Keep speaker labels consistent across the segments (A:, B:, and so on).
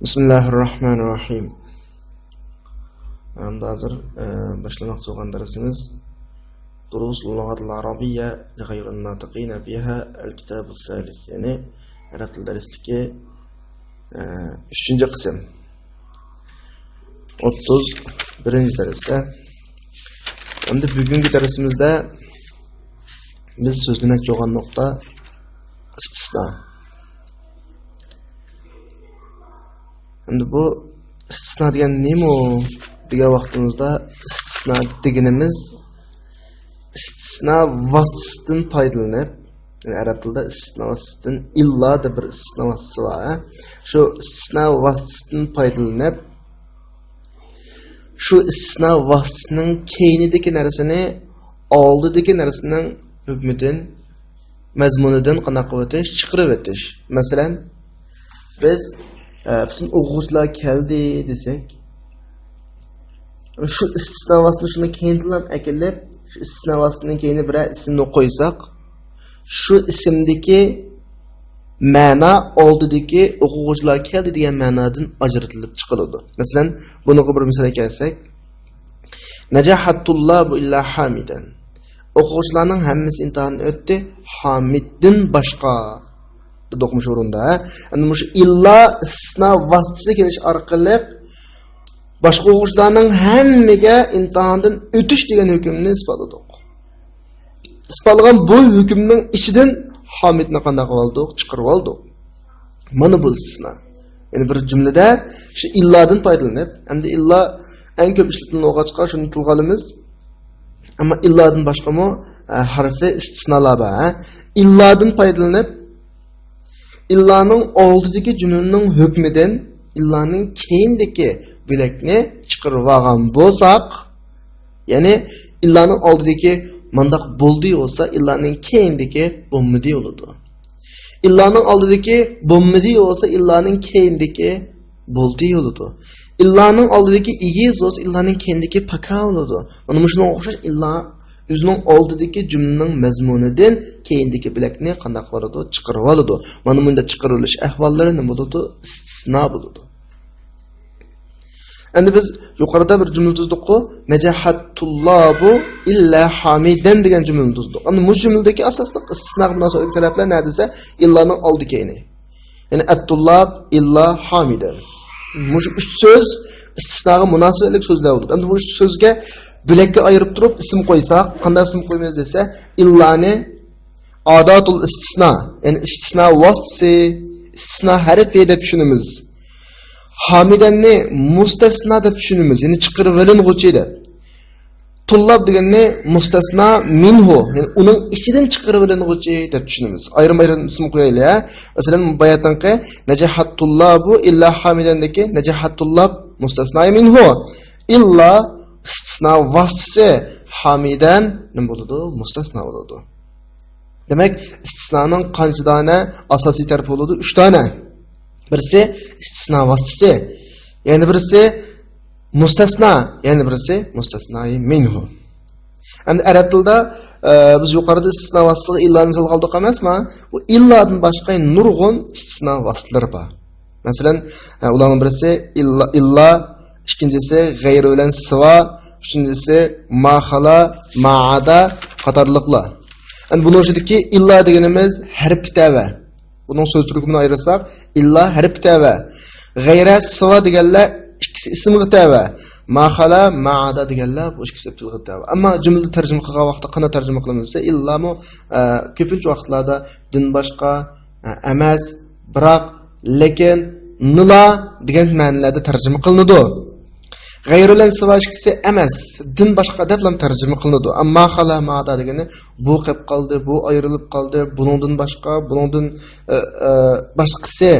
A: Bismillahirrahmanirrahim. Hazır başlamak olan dersimiz Durus Lugatul Arabiyye li gayrin natiqina biha el-kitabus salis. Yani Arap tili dersteki 3. kısım. 31. dersi. Endi bugungi dersimizde biz so'zlamoqchi bo'lgan nuqta istisno. Endi bu istisno degan nima degan vaqtimizda istisno deganimiz istisno vositasidan foydalanib, yani arab tilida istisno vositasidan illa deb bir istisno vositasi bor. Shu istisno vositasidan foydalanib, shu istisno vositasining keynidagi narsani oldidagi narsaning hukmidan, mazmunidan qanaqa qilib o'tish, chiqarib o'tish. Masalan, biz bütün o'quvchilar keldi desak, shu istisno vositani shuni keyindan akillab, shu istisno vositasining keyini bir ismni qo'ysak, shu ismdagi ma'no oldidagi o'quvchilar keldi degan ma'nodan ajratilib chiqiladi. Masalan, buni bir misol kelsak, najahatullahu illa hamidan. O'quvchilarning hammasi imtihonni o'tdi, Hamiddan boshqa do'qmush o'rinda. Endi mush illa istisno vositasi kelish orqali boshqa o'quvchilarning hammaga imtihondan o'tish degan hukmni isbotladik. Isbotlagan bu hukmning ichidan Hamidni qanday qilib oldik, chiqarib oldik. Mana bu istisno. Ya'ni bir jumlada shu illadan foydalanib, endi illa eng ko'p ishlatilgan o'quvchilar shuni tilga olamiz. Ammo illadan boshqami harfi istisnolar bor. Illadan foydalanib illaning oldidagi jumlaning hukmidan illaning keyindagi bo'lakni chiqarib olgan bo'lsak, ya'ni illaning oldidagi mandaq bo'ldi bo'lsa, illaning keyindagi bo'lmadi bo'ladi. Illaning oldidagi bo'lmadi bo'lsa, illaning keyindagi bo'ldi bo'ladi. Illaning oldidagi igiz bo'lsa, illaning keyindagi paka bo'ladi. Mana shunga o'xshash illa o'zining oldidagi jumlaning mazmunidan keyindagi bilakni qanday qiladi, chiqarib oladi. Mana bunda chiqarilish ahvollari nima bo'ladi? Istisno bo'ladi. Endi biz yuqorida bir jumla tuzdik-ku, najahatullahu illa hamidan degan jumlani tuzdik. Endi bu jumladagi asosli istisno munosabatli taraflar nima desa, illaning oldi keyini. Ya'ni at-tullab illa hamidan. Bu üç söz istisnoga munosabatli so'zlar bo'ladi. Endi bu üç so'zga bilakka ayırıp durup isim koysak, qanday isim koymayız dese, illani adatul istisna, yani istisna vasıtası, istisna harfi deb tushunamiz. Hamidanni mustasna deb tushunamiz, yani chiqarib olinguchi deb. Tullab deganni mustasna minhu, yani uning ichidan chiqarib olinguchi deb tushunamiz. Ayrim-ayrim isim qo'yaylik, ha. Masalan, bayatdanqi najahatullahu illa hamidandagi najahatullah mustasna minhu illa istisno vositasi hamidan nima bo'ladi? Mustasno bo'ladi. Demak, istisnoning qancha dona asosiy tarafi bo'ladi? 3 dona. Birisi istisno vositasi, yana birisi mustasno, yana birisi mustasnoi minhu. Endi arab tilida biz yuqorida istisno vositasiga illani misol qildik emasmi? Bu illadan boshqa nurg'un istisno vositalar bor. Masalan, ularning birisi illa, ikincisi g'ayri bilan siva, üçüncüsü mahala, maada qatorliqlar. Yani bunun içindeki illa deganimiz harf kitaba. Bunun söz turkumini ayırırsak, illa harf kitaba. G'ayra siva deganlar ikkisi ism kitaba. Mahala, maada deganlar bu ikkisi til kitaba. Ammo jumlada tarjima qilgan vaqtda qanday tarjima qilamiz desa, illa mu ko'pincha vaqtlarda din boshqa, emas, biroq, lekin, nila degan ma'nolarda tarjima qilinadi. G'ayrulan sivashkisi emas, din boshqa deb ham tarjima qilinadi. Ammo xala ma'da degani bu qilib qoldi, bu ayrilib qoldi, buningdan boshqa, buningdan boshqasi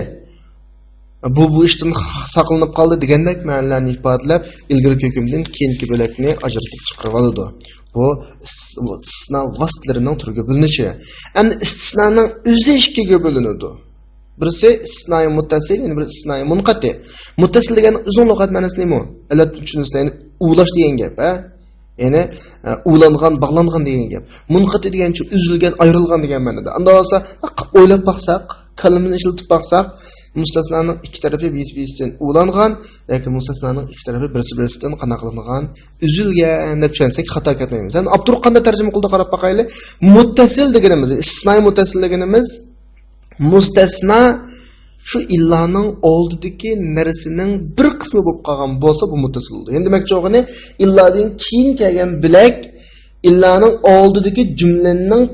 A: bu ishdan saqlanib qoldi degandek ma'nolarni ifodalab, ilgari hukmdan keyingi bo'lakni ajratib chiqarib oladi. Bu istisno vositalarining turiga bo'linishi. Endi istisnoning o'zi ikkiga bo'linadi. Birisi istisnoi muttasil, yani birisi istisnoi munqati. Muttasil degan uzun lug'at ma'nosi nima? Allat tushunasiz, ya'ni ulash degan gap, ha? Ya'ni ulangan, bog'langan degan gap. Munqati degancha uzilgan, ayrilgan degan ma'noda. Unda bo'lsa, o'ylab baqsaq, kalimni ishlatib baqsaq, mustasnoning ikki tarafi birisidan ulangan yoki mustasnoning ikki tarafi birisidan qanaqlangan, uzilgan deb tushunsak xato ketmaymiz. Yani Abdurrahman qanday tarjima qildi qarab boqaylik. Muttasil deganimiz, istisnoy muttasil deganimiz mustasno şu illaning oldidagi narsaning bir qismi bo'lib qolgan bo'lsa bu muttasildir. Endi demakchi o'g'ini illadan keyin kelgan bilak illaning oldidagi jumlaning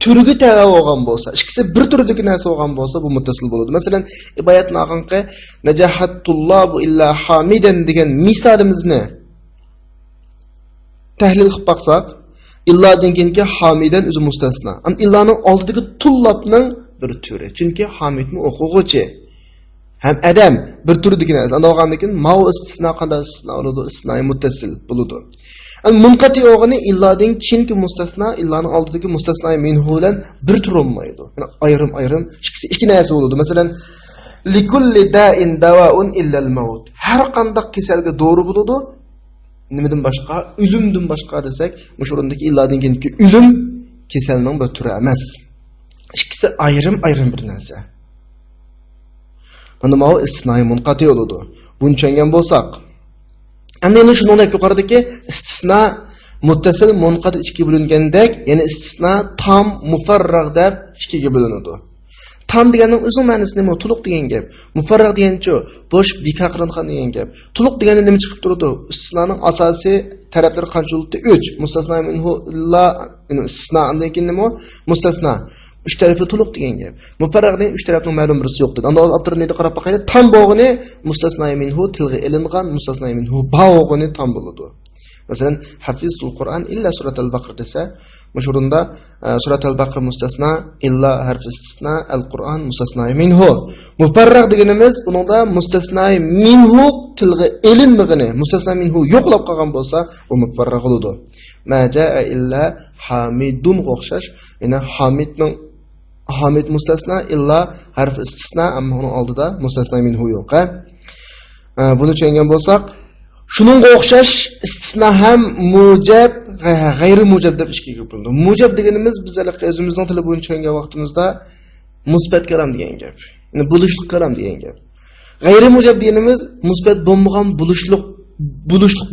A: türüge tava olgan bo'lsa, ikkisi bir turdagi narsa olgan bo'lsa bu muttasil bo'ladi. Masalan, iboyatni olganqa najahatullohu illa hamidan degan misolimizni tahlil qilib baqsaq, illadan keyingi hamidan o'zi mustasno. Am illaning oldidagi tullabning bir türü. Çünkü hamidni o'quvchi ham adam bir turdagi narsa. Anda olgandan keyin ma'u istisno qanday istisno bo'ladi? Istisnoy muttasil bo'ladi. Munqati o'g'ini illadan keyingi mustasno, illaning oldidagi mustasnoy minhudan bir tur olmaydi. Yani ayrim ikkisi ikki narsa bo'ladi. Masalan, likulli da'in dawa'un illa al-maut. Har qanday kasalga dori bo'ladi. Nimadan boshqa? O'limdan boshqa desak, mushurundagi illadan keyingi o'lim kasalning bir turi emas. İkisi ayrım bir narsa. Mana bu istisnoy munqati bo'ladi. Buni tushungan bo'lsak, endi shuni o'ylab yuqoridagi istisno muttasil munqati ikkiga bo'lingandek, ya'ni istisno tam mufarrag deb ikkiga bo'linadi. Tam deganning o'zi ma'nosi nima? To'liq degan gap. Mufarrag degancha bo'sh bekaqringan degan gap. To'liq deganda nima chiqib turadi? Istisnoning asosiy taraflari qanchalikda 3. Mustasno minhu illa istisno andan keyin nima? Mustasno. 3 tarafı to'liq degan gap. Mufarragning 3 tarafning ma'lum birisi yo'q dedi. Unda Abdurrahmonga qarab boqaylik, tam bo'g'ini mustasnoy minhu tilga ilingan, mustasnoy minhu bo'g'ini tam bo'ladi. Masalan, hafizul Qur'on illa suratul Baqara desa, mushurunda suratul Baqara mustasno, illa harf istisno, al-Qur'on mustasnoy minhu. Mufarrag deganimiz buningda mustasnoy minhu tilga ilinmagani, mustasnoy minhu yo'qlab qolgan bo'lsa, u mufarrag bo'ladi. Ma jaa illa hamidun o'xshash, ya'ni hamid mustasno illa harf istisno, ammo uning oldida mustasno minhu yo'q. Buni tushungan bo'lsak, shuningga o'xshash istisno ham mujab, g'ayri mujab deb ikkiga bo'linadi. Mujab deganimiz biz o'zimizning tili bo'yicha tushungan vaqtimizda musbat kalam degan gap. Ya'ni bo'lishlik kalam degan gap. G'ayri mujab deganimiz musbat bo'lmagan bo'lishlik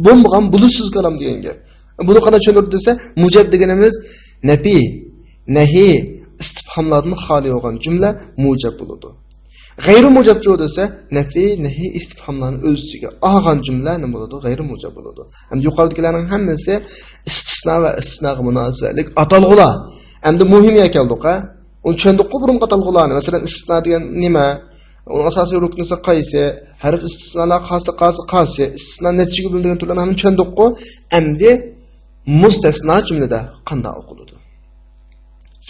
A: bo'lmagan bo'lishsiz kalam degan gap. Buni qanday tushuntirib desa, mujab deganimiz nafi, nahi istifhamlardan xoli bo'lgan jumla mujab bo'ladi. G'ayri mujab desa, nafi, nahi istifhamlarni o'z ichiga olgan jumla nima bo'ladi? G'ayri mujab bo'ladi. Ham yuqoridagilarning hammasi istisno va istisnoga munosabatlik atalg'ular. Endi muhimga keldik-a. Uni tushundik-ku burun atalg'ularni. Masalan, istisno degan nima? Uning asosiy ruknisi qaysi? Harf istisnolar qaysi? Istisno nechiga bo'lingan turlarni ham tushundik-ku. Endi mustasno jumlada qanday o'qiladi?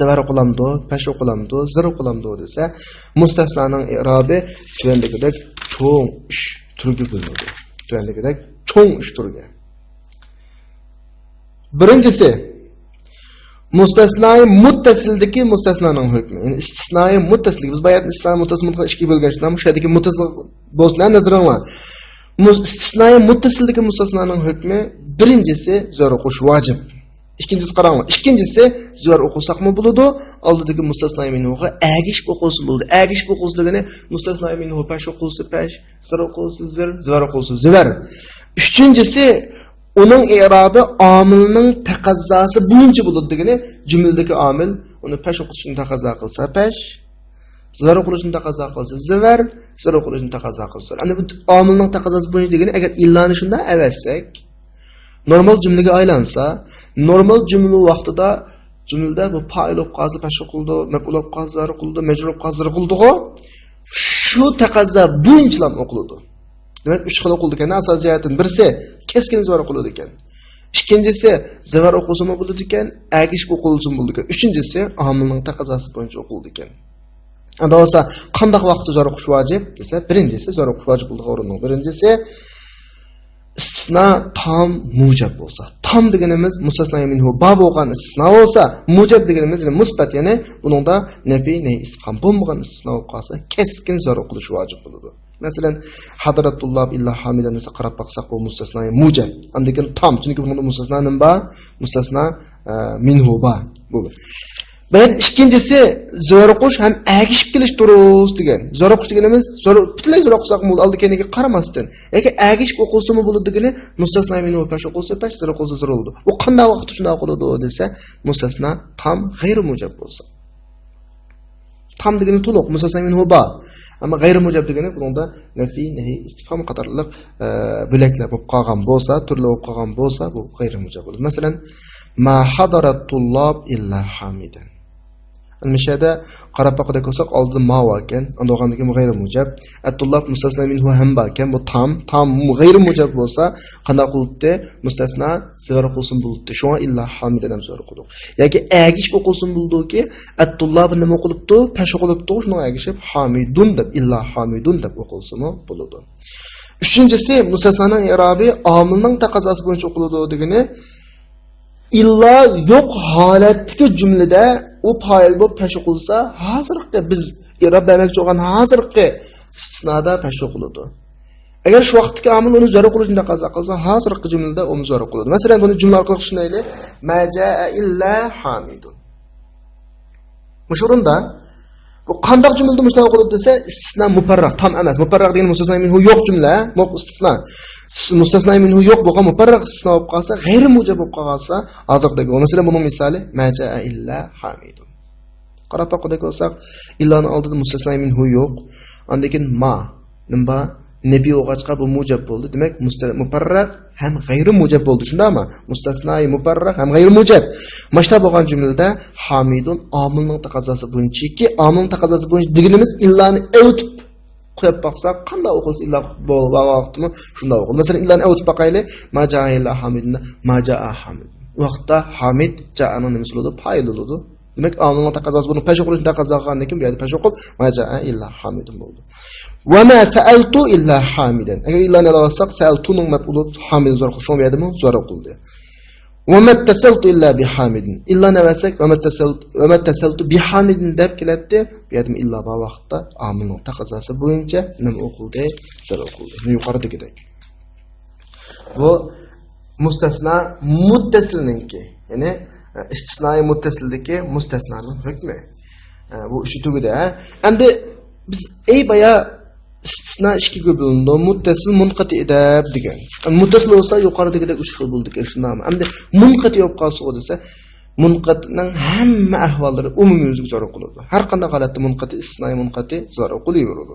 A: Zavar o'qilamdi, pash o'qilamdi, zir o'qilamdi desa, mustasnoning i'robi tuandagidek cho'ng 3 turga bo'linadi. Tuandagidek cho'ng 3 turga. Birinchisi mustasnoy muttasildagi mustasnoning hukmi. Ya'ni istisnoy muttasillik. Biz bayat istisnoy muttasil ikkiga bo'lganchidan bu sherdagi muttasil bo'lsa nazaringlar. Istisnoy muttasildagi mustasnoning hukmi birinchisi zo'r o'qish vojib. İkincisi qaranglar. İkincisi zo'r o'qisaqmi bo'ladi, oldidagi mustasnoy minhuga agish o'qilsa bo'ladi. Agish o'qilsa degani mustasnoy minhu pash o'qilsa pash, zir o'qilsa zir, zo'r o'qilsa zo'r. Üçüncüsü onun i'robi omilning taqozosi bo'yicha bo'ladi degani jumladagi omil uni pash o'qishni taqozo qilsa pash, zo'r o'qilishni taqozo qilsa zo'r, zir o'qilishni taqozo qilsa. Ana bu omilning taqozosi bo'yicha degani agar illani shunda avazsak normal cümlege aylansa, normal cümle vaqtida cümlede bu fa'il olib qolsa pash qildi, maf'ul olib qolsa zar qildi, majrur olib qolsa zar qildi-ku. Shu taqozo bo'yicha o'qiladi. Demak 3 xil o'qildi ekan. Asosiy jihatdan birisi keskin zar o'qiladi ekan. Ikkinchisi zavar o'qilsa bo'ladi ekan, agish o'qilsa bo'ladi ekan. Uchinchisi omilning taqozosi bo'yicha o'qildi ekan. Unda bo'lsa qanday vaqtda zar o'qish vojib desa, birinchisi zar o'qish vojib bo'ldi o'rinning. Birinchisi istisno tam mujab bo'lsa. Tam deganimiz mustasno minhu bab bo'lgan istisno bo'lsa, mujab deganimiz musbat, ya'ni buningda nafi, nahi istifham bo'lmagan istisno bo'lsa, keskin zor o'qilish vojib bo'ladi. Masalan, hadratulloh illa hamidan esa qarab baqsaq bu mustasno mujab. Andikin tam, chunki bunda mustasno nima? Mustasno minhu ba. Bu. Ben ikincisi zo'riqish ham agishib kelish durust degan. Zo'riqish deganimiz butunlay zo'riqsak bo'ldi, oldi keniga qaramasdan. Yoki agishib o'qilsa-mu bo'ladi degani mustasno minhu pash o'qilsa pash, zir o'qilsa zir bo'ldi. U qanday vaqt shunday qiladi desa, mustasno tam g'ayri mujab bo'lsa. Tam degani to'liq mustasno minhu ba. Ama g'ayri mujab degani bunda nafi, nahi, istifhom qatorliq bo'laklar bo'lib qolgan bo'lsa, turli bo'lib qolgan bo'lsa, bu g'ayri mujab bo'ladi. Masalan, ma hadarat tullab illa hamidan. Al-mishada qarab baqida ko'rsak oldin ma ekan, undog'andagi g'ayri mujab. At-tullab mustasna minhu ham ekan, bu tam g'ayri mujab bo'lsa, qanday qilibdi? Mustasna zivara qilsin bo'libdi. Shunga illa hamidan ham zo'r qildik. Yoki agish bo'lsin bo'ldiki, at-tullab nima qilibdi? Pash qilibdi, shuni agishib hamidun deb illa hamidun deb o'qilsa-mu bo'ladi. Uchinchisi mustasnaning i'robi omilning taqozosi bo'yicha o'qiladi degani illa yo'q holatdagi jumlada u fa'il bo'lib pash qilsa, hozirgi biz i'rob bermoqchi bo'lgan hozirgi istisnoda pash qiladi. Agar shu vaqtdagi omil uni zo'r qilishni taqozo qilsa, hozirgi jumlada uni zo'r qiladi. Masalan, buni jumla orqali tushunaylik. Ma jaa illa hamidun. Mushurunda bu qanday jumlada mushtaq qiladi desa, istisno muparraq, tam emas. Muparraq degani mustasno minhu yo'q jumla, moq istisno. Mustasno minhu yo'q bo'lgan muparraq istisno bo'lib qolsa, g'ayri mujab bo'lib qolsa, hozirgi masalan buning misoli ma jaa illa hamidun. Qarab baqida ko'rsak, illani oldida mustasno minhu yo'q. Undan keyin ma nima nabi o'g'achqa bu mujab bo'ldi. Demak, muparraq ham g'ayri mujab bo'ldi. Shundaymi? Mustasnoi muparraq ham g'ayri mujab. Mashta bo'lgan jumlada hamidun omilning taqozosi bo'yichaki, omilning taqozosi bo'yicha deganimiz illani o'tib qo'yib baqsa, qanday o'qilsa illa bo'lib vaqtimi shunday o'qil. Masalan, illani o'tib baqayli, ma jaa illa hamidun, ma jaa hamid. Vaqtda hamid ja'ani nima bo'ladi? Fa'il bo'ladi. Demak, omilning taqozosi buni pash qilishni taqozo qilgandan keyin bu yerda pash o'qib, ma jaa illa hamidun bo'ldi. Va ma sa'altu illa hamidan. Agar illani olsak, sa'altuning maf'uli hamid zo'r qilishim yerdimi? Zo'r qildi. Va mattasaltu illa bihamidin. Illa navasak va mattasaltu bihamidin deb keladi. Bu yerda illa bu vaqtda omilning taqozosi bo'yicha nima o'qildi? Zo'r o'qildi. Yuqoridagidek. Bu mustasna muttasilniki, ya'ni istisnoi muttasildagi mustasnaning hukmi. Bu ishi tugida. Endi biz baya istisno ikkiga bo'lindi. Muttasil munqati deb degan. Muttasil bo'lsa yuqoridagidek 3 xil bo'ldi shundaymi? Endi munqati bo'lib qolsa desa, munqatining hamma ahvollari umumiy o'ziga zo'r qiladi. Har qanday holatda munqati istisnoi munqati zo'r qilaveradi.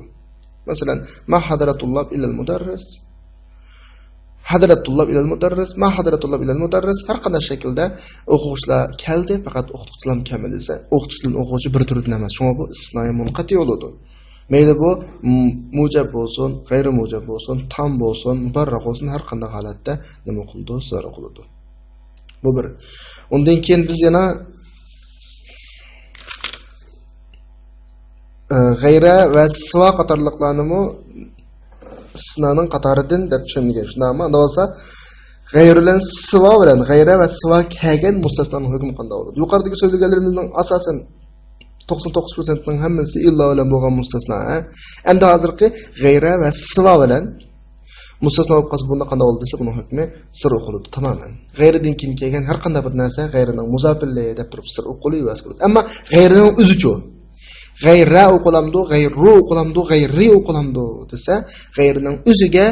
A: Masalan, ma hadaratulloh ilal mudarris. Hadaratulloh ilal mudarris, ma hadaratulloh ilal mudarris har qanday shaklda o'quvchilar keldi, faqat o'qituvchilar kamil esa, o'qituvchilar o'quvchi bir turdan emas. Shunga bu istisnoi munqati bo'ladi. Mayli bu mujab bo'lsin, g'ayri mujab bo'lsin, tam bo'lsin, mubarraq bo'lsin, har qanday holatda nima qildi? Zo'r qiladi. Bu bir. Undan keyin biz yana g'ayra va siva qatorliqlarni istisnoning qatoridan deb tushungan. Shundaymi? Unda bo'lsa g'ayrilan siva bilan g'ayra va siva kelgan mustasnoning hukmi qanday bo'ladi? Yuqoridagi so'zlaganlarimizning asosan 99%ning hammasi illa bilan bo'lgan mustasno. Endi hozirgi g'ayra va siva bilan mustasno bo'lib qolsa bunda qanday bo'ldi desa, buning hukmi sir o'qiladi tamoman. G'ayridan keyin kelgan har qanday bir narsa g'ayrining muzofilli deb turib sir o'qilaveradi. Ammo g'ayrining o'zicha g'ayra o'qilamdi, g'ayru o'qilamdi, g'ayri o'qilamdi desa, g'ayrining o'ziga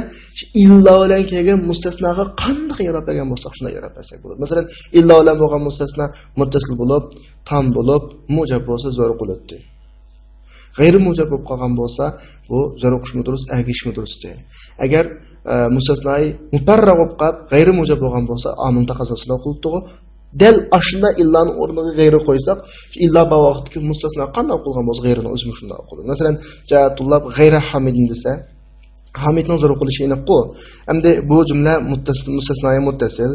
A: illa bilan kelgan mustasnoga qanday yarab bergan bo'lsa, shunday yarab bersak bo'ladi. Masalan, illa bilan bo'lgan mustasno muttasil bo'lib, tam bo'lib, mujab bo'lsa zo'r qiladi. G'ayri mujab bo'lib qolgan bo'lsa, bu zo'r o'qishmi durust, agishmi durust. Agar mustasnoi muparraq bo'lib qolib, g'ayri mujab bo'lgan bo'lsa, omil taqozosida qilibdi. Del ashunda illani o'rniga g'ayri qo'ysak, illa bu vaqtdagi mustasno qanday qilgan bo'lsa, g'ayrini o'zimi shunday o'qiladi. Masalan, ja'atullab g'ayra hamidin desa, hamidning zo'r qilishi aniq ku. Endi bu jumla mustasnoi muttasil,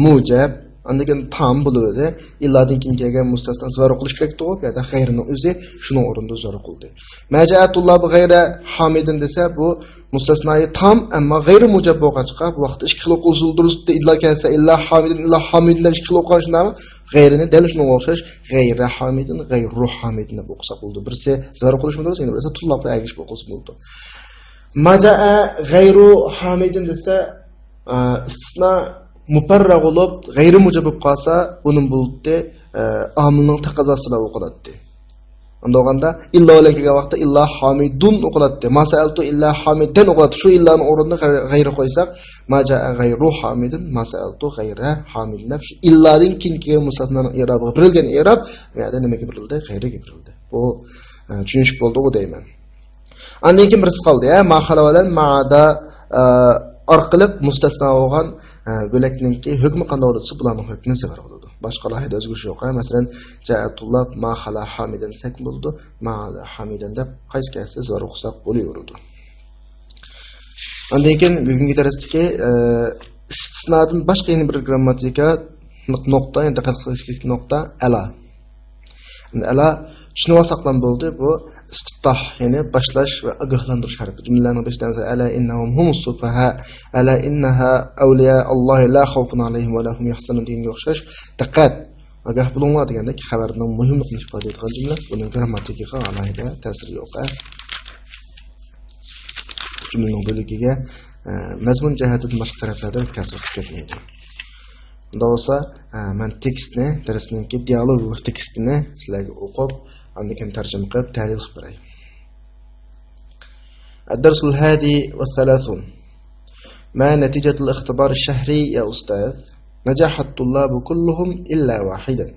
A: mujab, andan tam bo'ladi. Illadan keyin kelgan mustasno zo'r qilish kerak to'g'ri, yo'da g'ayrini o'zi shuning o'rnida zo'r qildi. Maja'atullab g'ayra hamidin desa, bu mustasnoi tam, ammo g'ayri mujab bo'lg'achqa bu vaqtda 2 xil o'qilsa durust, illa kelsa illa hamidin deb 2 xil o'qishni g'ayrini dal shunga o'xshash g'ayra hamidin, g'ayru hamidin deb o'qisa bo'ldi. Birisi zo'r qilishmi durust, endi birisi tullabga agish o'qilsa bo'ldi. Maja'a g'ayru hamidin desa, istisno muparraq bo'lib, g'ayri mujab bo'lib qolsa, uning bo'ldi amilning taqazosida o'qiladi. Unda o'ganda illa bilan kelgan vaqtda illa hamidun o'qiladi. Masaltu illa hamidan o'qiladi. Shu illani o'rnida g'ayri qo'ysak, majaa g'ayru hamidun masaltu g'ayra hamidun. Illadin keyin mustasnoning i'robiga berilgan i'rob, yana nimaga berildi? G'ayriga berildi. Bu tushunishib bo'ldi bu deyman. Andan keyin birisi qoldi, ma xalawalan ma'ada orqali mustasno bo'lgan bo'lakninki hukmi qanday bo'lsa bularning hukmi safar bo'ladi. Boshqa alohida o'zgarish yo'q. Masalan, ja'atullab ma xala hamidan sak bo'ldi, ma hamidan deb qaysi qaysi zo'r ruxsat bo'laveradi. Andan keyin bugungi darsdagi istisnodan boshqa yana bir grammatika nuqta, endi diqqat qilishlik nuqta ala. Ala tushunib olsaqdan bo'ldi, bu istiftah, ya'ni boshlash va ogohlantirish harfi. Jumlalarning beshtanasi ala innahum humus sufaha, ala innaha awliya Alloh la xawfun alayhim va lahum yahzanun deganga o'xshash. Diqqat, ogoh bo'linglar degandek xabarning muhimligini ifoda etgan jumla, buning grammatikaga alohida ta'sir yo'q. Jumlaning bo'ligiga mazmun jihatidan boshqa taraflarda ta'sir ketmaydi. Unda bo'lsa, men tekstni, darsningki dialog tekstini sizlarga o'qib عندك ترجمة قبل تعديل خبري. الدرس الهادي والثلاثون. ما نتيجة الاختبار الشهري يا أستاذ؟ نجح الطلاب كلهم إلا واحدا.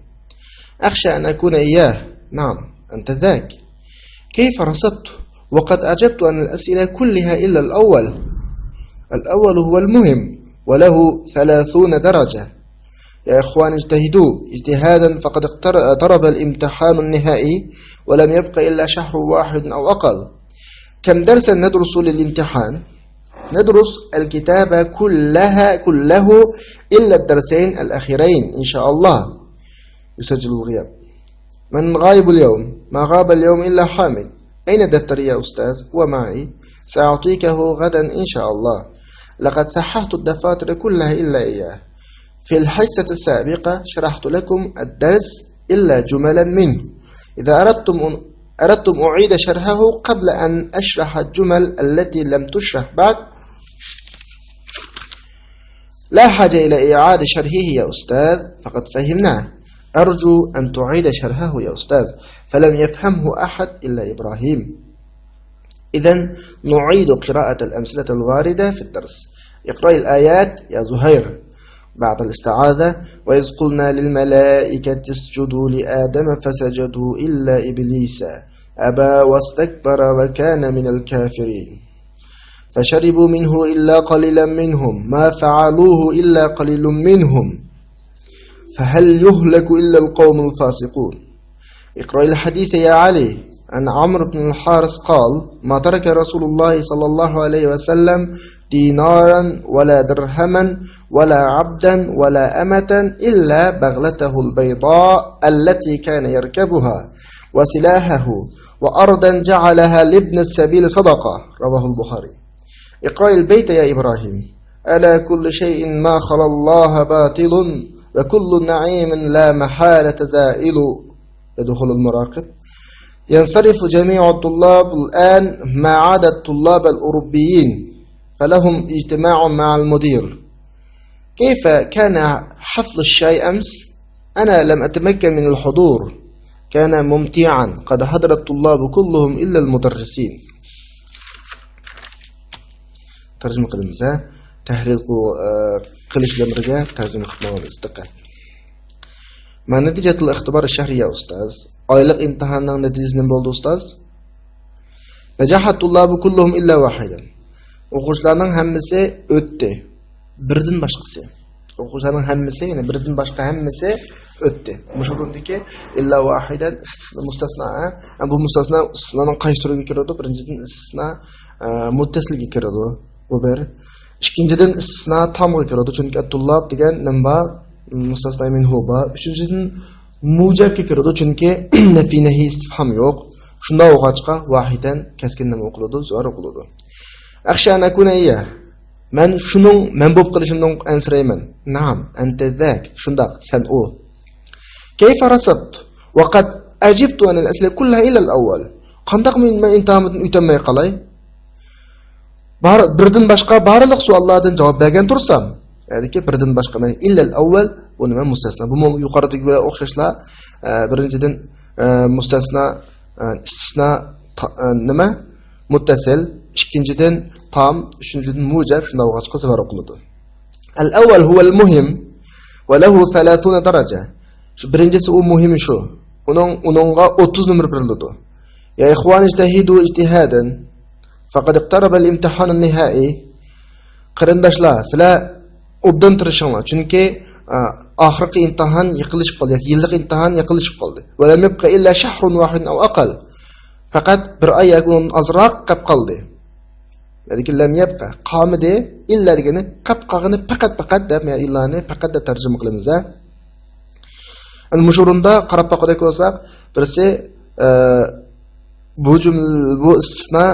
A: أخشى أن أكون إياه. نعم أنت ذاك. كيف رصدت وقد أجبت عن الأسئلة كلها إلا الأول. الأول هو المهم وله 30 درجة. يا إخوان اجتهدوا اجتهادا فقد اقترب الامتحان النهائي ولم يبق إلا شهر واحد أو أقل. كم درسا ندرس للامتحان؟ ندرس الكتاب كله إلا الدرسين الأخيرين إن شاء الله. يسجل الغياب. من غايب اليوم؟ ما غاب اليوم إلا حامد. أين دفتري يا أستاذ؟ ومعي. سأعطيكه غدا إن شاء الله. لقد صححت الدفاتر كلها إلا إياه. في الحصة السابقة شرحت لكم الدرس إلا جملا منه. إذا أردتم أعيد شرحه قبل أن أشرح الجمل التي لم تشرح بعد. لا حاجة إلى إعادة شرحه يا أستاذ، فقد فهمناه. أرجو أن تعيد شرحه يا أستاذ، فلم يفهمه أحد إلا إبراهيم. إذن نعيد قراءة الأمثلة الواردة في الدرس. اقرأ الآيات يا زهير بعد الاستعاذة. وإذ قلنا للملائكة اسجدوا لآدم فسجدوا إلا إبليس أبى واستكبر وكان من الكافرين. فشربوا منه إلا قليلا منهم ما فعلوه إلا قليل منهم. فهل يهلك إلا القوم الفاسقون. اقرأ الحديث يا علي عن عمرو بن الحارث قال: ما ترك رسول الله صلى الله عليه وسلم دينارا ولا درهما ولا عبدا ولا أمة إلا بغلته البيضاء التي كان يركبها وسلاحه وأرضا جعلها لابن السبيل صدقة. رواه البخاري. اقرأ البيت يا إبراهيم: ألا كل شيء ما خلا الله باطل وكل نعيم لا محالة زائل. يدخل المراقب. ينصرف جميع الطلاب الآن ما عدا الطلاب الأوروبيين، فلهم اجتماع مع المدير. كيف كان حفل الشاي أمس؟ أنا لم أتمكن من الحضور، كان ممتعا، قد حضر الطلاب كلهم إلا المدرسين. ترجمة قلمزة تحرير قلش لمرجع ترجمة خطوة الاستقال. ما نتيجة الاختبار الشهري يا أستاذ؟ أيلق امتحان نتيجة نبولد أستاذ؟ نجح الطلاب كلهم إلا واحدا. O'quvchilarning hammasi o'tdi. Birdan boshqasi. O'quvchilarning hammasi, ya'ni birdan boshqa hammasi o'tdi. Mushurundiki illa wahidan mustasno. Bu mustasno istisnoning qaysi turiga kiradi? Birinchidan istisno muttasilga kiradi. Bu bir. Ikkinchidan istisno tamga kiradi. Chunki at-tullab degan nima mustasno minhu bor. Uchinchidan mujabga kiradi. Chunki nafi nahi istifham yo'q. Shunda o'qachqa wahidan kaskin nima o'qiladi? Zo'r o'qiladi. أخشى أن أكون إياه. من شنو من بوب قلش من أنسريمن. نعم أنت ذاك. شندق سن أو. كيف رصدت وقد أجبت عن الأسئلة كلها إلا الأول. قندق من ما أنت يتم يقلي. بردن باشقا بارلق سؤالlardan javob bergan tursam, Ya'ni birdan boshqa illal avval bu nima mustasno. Bu yuqoridagi o'xshashlar birinchidan mustasno istisno nima muttasil, ikkinchidan tam, uchinchidan mujab shunday o'qishga sabab qiladi. Al-awwal huwa al-muhim wa lahu 30 daraja. Shu birinchisi u muhim shu. Uningga 30 numar beriladi. Ya ikhwan ijtahidu ijtihadan faqad iqtaraba al-imtihan an-nihai. Qarindoshlar, sizlar obdan tirishinglar, chunki oxirgi imtihon yiqilishib qoldi, yillik imtihon yiqilishib qoldi. Va lam yabqa illa shahrun wahid aw aqal. Faqat bir oy yakun azroq qolib qoldi. Ya'ni lam yabqa qomide illa degani qolib qolgani faqat deb, ya'ni illani faqat deb tarjima qilamiz. Al-mushurunda qarab boqdik bo'lsak, birisi bu istisno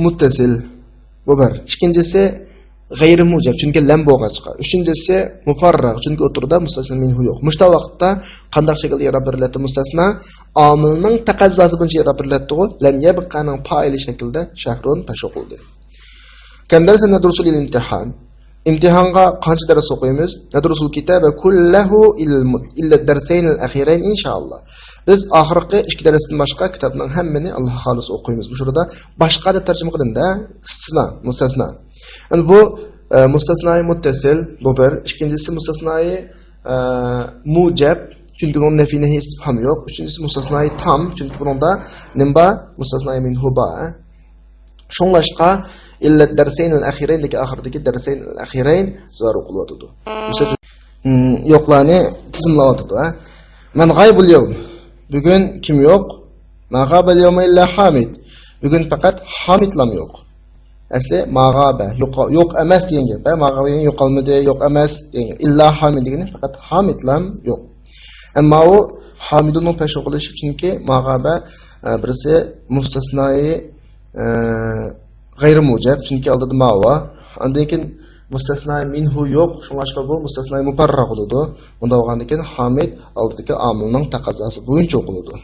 A: muttasil bu bir. Ikkinchisi g'ayri mujab, chunki lam bo'lg'achqa. Uchinchisi mufarrag, chunki o'tirda mustasno minhu yo'q. Mushta vaqtda qanday shaklda yarab beriladi mustasno? Omilning taqazzosi bo'yicha yarab beriladi. Lam yabqaning fa'ili shaklda shahrun tashqildi. Kam darsan nadrusul imtihan. Imtihonga qancha dars o'qiymiz? Nadrusul kitaba kullahu illa darsayn al-akhirayn inshaalloh. Biz oxirgi 2 darsdan boshqa kitobning hammani Alloh xolis o'qiymiz. Bu yerda boshqa deb tarjima qilindi, istisno, mustasno. Bu mustasnoi muttasil bu bir, ikkinchisi mustasnoi mujab, chunki unda nafiy istifhom yo'q. Uchinchisi mustasnoi tam, chunki bunda nimba mustasnoi minhu ba. Shunglashqa illa darsayn al-akhirayn deki oxirdagi darsayn al-akhirayn zor o'qilyotdi. Yo'qlarni tizimlayotdi. Man g'aybul yawm. Bugun kim yo'q? Ma g'abal yawma illa Hamid. Bugun faqat Hamidlam yo'q. Asli mag'aba yo'q emas degan gap. Mag'aba yo'qolmadi, yo'q emas degan. Illa Hamid degani faqat Hamidlam yo'q. Ammo u Hamidning pesh qilishi chunki mag'aba birisi mustasnoi g'ayri mujab, chunki oldida ma'va. Undan keyin mustasnoi minhu yo'q, shunga bu mustasnoi mufarrag bo'ladi. Unda bo'lgandan keyin Hamid oldidagi omilning taqozosi bo'yicha o'qiladi.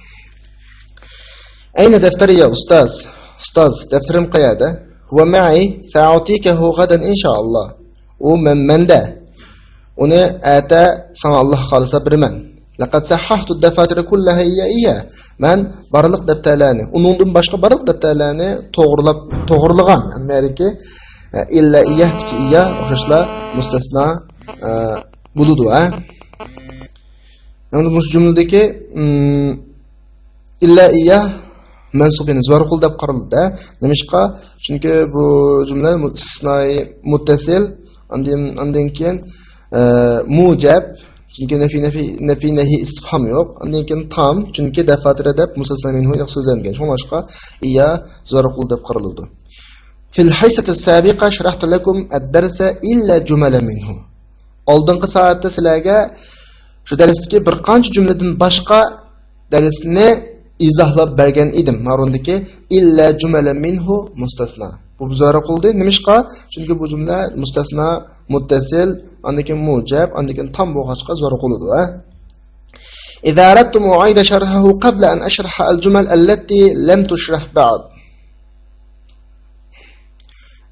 A: Ayna daftari ya ustoz? Ustoz, daftarim qayerda? Huwa ma'i sa'atikahu ghadan inshaalloh. U menda. Uni ata sana Alloh xolisa biraman. Laqad sahhahtu ad-dafatira kullaha iya. Men barliq daftarlarni, uningdan boshqa barliq daftarlarni to'g'rilagan. Amerika illa iya o'xshashlar mustasno bo'ladi, Endi bu jumladagi illa iya mansubini zo'r qo'l deb qaraldi. Nimishqa? Chunki bu jumla istisnoi muttasil, undan keyin mujab, chunki nafiy istifhom yo'q. Undan keyin tam, chunki dafatira deb mustasno minhu yo'q so'zlangan. Shunga iya zo'r qo'l deb qaraldi. في الحصة السابقة شرحت لكم الدرس إلا جمل منه. Oldingi soatda sizlarga shu darsdagi bir qancha jumladan boshqa darsni izohlab bergan edim. Marundagi illa jumla minhu mustasna. Bu bizora qildi. Nimishqa? Chunki bu jumla mustasna, muttasil, undan keyin mujab, undan keyin tam bo'lg'achqa zora qiladi. إذا أردتم أعيد شرحه قبل أن أشرح الجمل التي لم تشرح بعد.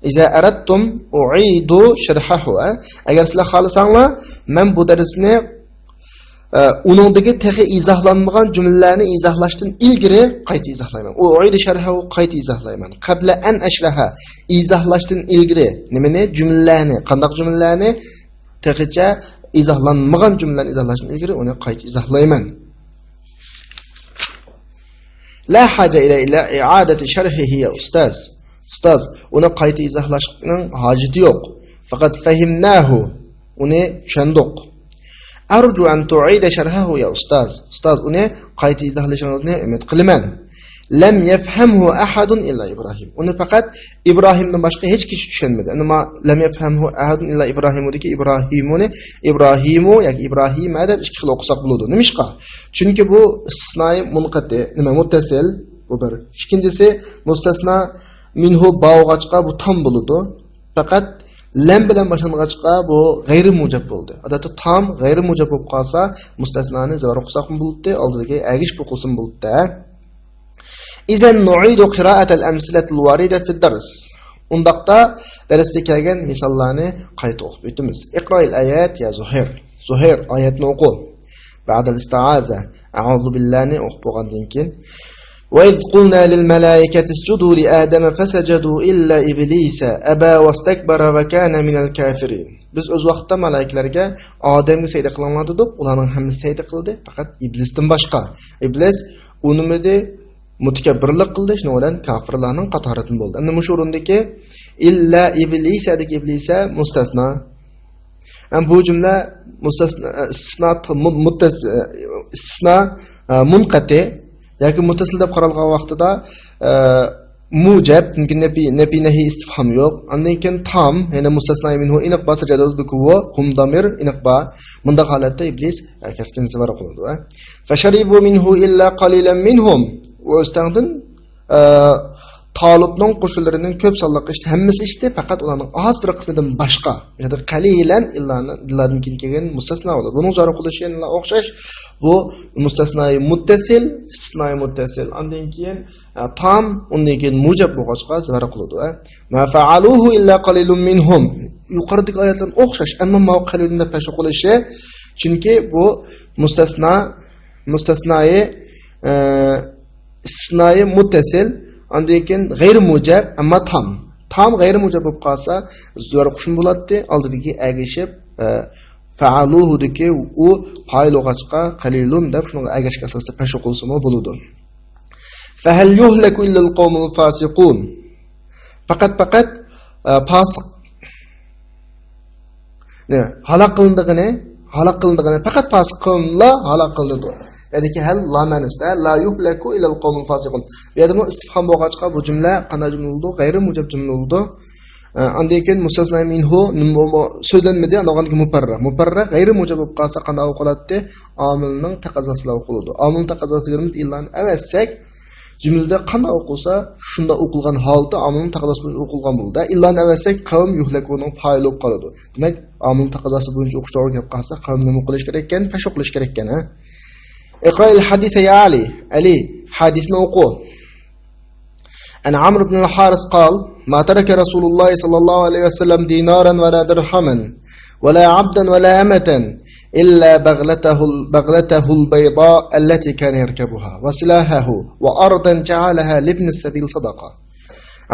A: إذا أردتم أعيد شرحه. Agar sizlar xohlasanglar, men bu darsni uningdagi texi izohlanmagan jumlalarni izohlashdan ilgari qayta izohlayman. U'id sharhu qayta izohlayman. Qabla an ashraha izohlashdan ilgari nimani? Jumlalarni, qanday jumlalarni texicha izohlanmagan jumlalarni izohlashdan ilgari uni qayta izohlayman. La haja ila i'adati sharhihi ya ustaz. Ustoz, uni qayta izohlashning hojati yo'q. Faqat fahimnahu, uni tushundik. Arju an tu'ida sharhahu ya ustaz. Ustoz, uni qayta izohlashingizni umid qilaman. Lam yafhamhu ahadun illa Ibrohim. Uni faqat Ibrohimdan boshqa hech kishi tushunmadi. Nima lam yafhamhu ahadun illa Ibrohim deki Ibrohimu yoki Ibrohima deb ikki xil o'qisak bo'ladi. Nimishqa? Chunki bu istisnoi munqati, nima muttasil bu bir. Ikkinchisi mustasna minhu ba'g'achqa bu tam bo'ladi. Faqat lam bilan boshlang'achqa bu g'ayri mujab bo'ldi. Odatda tam g'ayri mujab bo'lib qolsa, mustasnoni zo'r o'qisak bo'ladi, oldidagi agish bu qilsin bo'ladi. Izan nu'idu qira'at al-amsilati al-warida fi ad-dars. Undaqda darsda kelgan misollarni qayta o'qib o'tamiz. Iqroil ayat ya Zuhair. Zuhair oyatni o'qi. Ba'da al-isti'aza a'udhu billahi o'qib bo'lgandan keyin وَإِذْ قُلْنَا لِلْمَلَائِكَةِ اسْجُدُوا لِآدَمَ فَسَجَدُوا إِلَّا إِبْلِيسَ أَبَى وَاسْتَكْبَرَ وَكَانَ مِنَ الْكَافِرِينَ. Biz o'z vaqtda malaiklarga Odamga sajda qilinglar dedik, ularning hammasi sajda qildi, faqat iblisdan boshqa. Iblis unimidi mutakabbirlik qildi, shuning bilan kofirlarning qatoridan bo'ldi. Endi mush o'rindagi illa iblisa dek iblisa mustasno. Bu jumla mustasno istisno munqati yoki muttasil deb qaralgan vaqtida mujab, chunki nafi nahi istifhom yo'q. Undan keyin tam, yana mustasno minhu iniq ba sajadul bikuwa hum damir iniq ba. Bunda holatda iblis kaskin zavara qildi. Fasharibu minhu illa qalilan minhum. O'standan Talutning qo'shinlarining ko'p sonliq ishdi, hammasi ishdi, faqat ularning oz bir qismidan boshqa, ya'ni qalilan illardan kelgan mustasno bo'ladi. Buning zor qilishi yana o'xshash. Bu mustasnoy muttasil, istisnoy muttasil. Undan keyin tam, undan keyin mujab bo'lg'achqa zor qiladi. Ma fa'aluhu illa qalilun minhum. Yuqoridagi oyatlarga o'xshash, ammo maqolida pasha qilishi, chunki bu mustasnoy istisnoy muttasil. Ondan keyin g'ayr mujab amma tam g'ayr mujab bo'lib qolsa zo'r qo'shin bo'ladi. Oldidagi agishib fa'aluhu deki u fa'il o'g'achqa qalilun deb shunga agashga asosda pasha qilsa bo'ladi. Fa hal yuhlaku illa al-qawmul fasiqun. Faqat fasiq ne halaq qilindigini faqat fasiq qillar halaq qildi. Ya'ni hal la manasda la yuhlaku ila al-qawmul fasiqun. Ya'ni bu istifhom bo'lg'achqa bu jumla qanday jumla bo'ldi? G'ayri mujab jumla bo'ldi. Undan keyin mustasno minhu so'zlanmadi, anaqangi muparra g'ayri mujab bo'lib qolsa qanday o'qiladi? Omilning taqozosi o'qiladi. Omil taqozosi deganimiz illan avassak jumlada qanday o'qilsa shunda o'qilgan holda omilning taqozosi bo'yicha o'qilgan bo'ldi. Illan avassak qavm yuhlakuning fa'il bo'lib qoladi. Demak, omilning taqozosi bo'yicha o'qish to'g'ri gap qolsa qavm nima qilish kerak ekan? Pasha qilish kerak ekan, ha? اقرأ الحديث يا علي حديث نوقو أن عمرو بن الحارث قال ما ترك رسول الله صلى الله عليه وسلم دينارا ولا درهما ولا عبدا ولا أمة إلا بغلته البيضاء التي كان يركبها وسلاحه وأرضا جعلها لابن السبيل صدقة.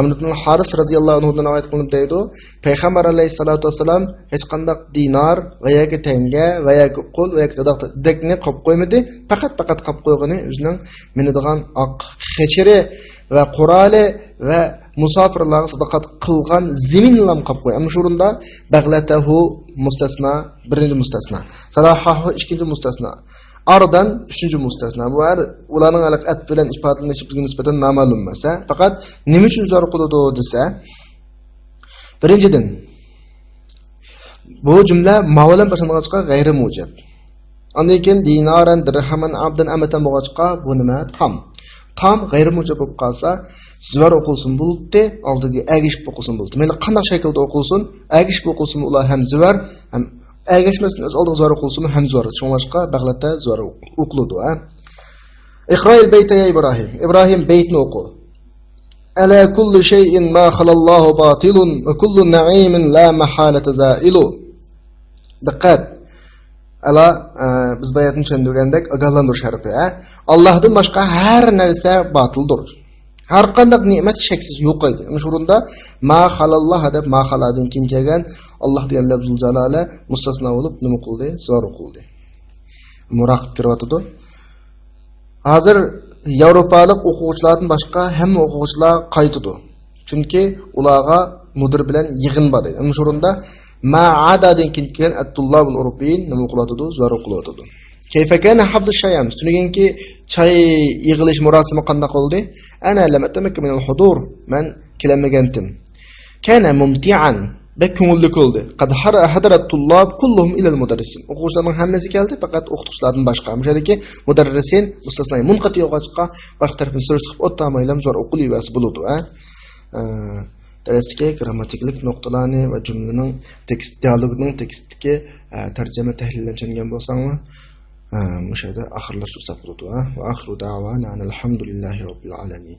A: Amr ibn al-Haris radhiyallohu anhu dan ayet qilib deydi, Payg'ambar alayhisolatu vasallam hech qanday dinar va yoki tanga va yoki qo'l va yoki dakni qilib qo'ymadi, faqat qilib qo'ygani o'zining minadigan oq xechiri va quroli va musofirlarga sadaqat qilgan ziminlam qilib qo'y. Ammo shunda baghlatahu mustasna, birinchi mustasna, salahahu ikkinchi mustasna, ardan uchinchi mustasna. Bu ularning at bilan ifodalanishi bizga nisbatan noma'lum emas. Faqat nima uchun zor qiladi desa, birinchidan bu jumla ma'volan boshlangancha g'ayri mujab. Undan keyin dinaran, dirhaman, abdan, amatan bo'lgancha bu nima? Tam g'ayri mujab bo'lib qolsa, zor o'qilsin bo'ldi, oldiga agish o'qilsin bo'ldi. Mayli qanday shaklda o'qilsin, agish o'qilsin ular ham zor, ham agashmasdan o'z oldiga zor o'qilsin ham zor. Shunga bag'latda zor o'qiladi, ha. Iqroil bayta ya Ibrohim baytni o'qi. Ala kulli shay'in ma khalallohu batilun va kullu na'imin la mahalata za'ilu. Diqqat. Ala biz bayatni tushundirgandek ogohlantirish harfi, ha. Allohdan boshqa har narsa batildir. Har qanday ne'mat shaksiz yo'q edi. Shunda ma halalloh deb ma haladin keyin kelgan Alloh degan lafzul jalala mustasno bo'lib nima qildi? Zor qildi. Muraqib kiryotdi. Hozir Yevropalik o'quvchilardan boshqa hamma o'quvchilar qaytdi. Chunki ularga mudir bilan yig'in bor edi. Shunda ma adadin keyin kelgan at-tullabul urbiyin nima qiladi? Zor qiladi. Kayfa kana habdu shayam? Tushunganki choy yig'ilish murosimi qanday qildi? Ana lam atamakka min al-hudur. Men kelmagandim. Kana mumti'an. Bekko'ngilli qildi. Qad hadara at-tullab kulluhum ila al-mudarrisin. O'quvchilarning hammasi keldi, faqat o'qituvchilardan boshqa. Mishadagi mudarrisin mustasno munqati yo'qachqa boshqa tarafdan so'z chiqib o'tmaylam zo'r o'qiluvasi bo'ladi, ha. Darsga grammatiklik nuqtalarni va jumlaning tekst dialogining tekstdagi tarjima tahlilini tushungan bo'lsangmi, mushada oxirlash usab bo'ladi, ha. Va oxiru da'wana alhamdulillahi robbil alamin.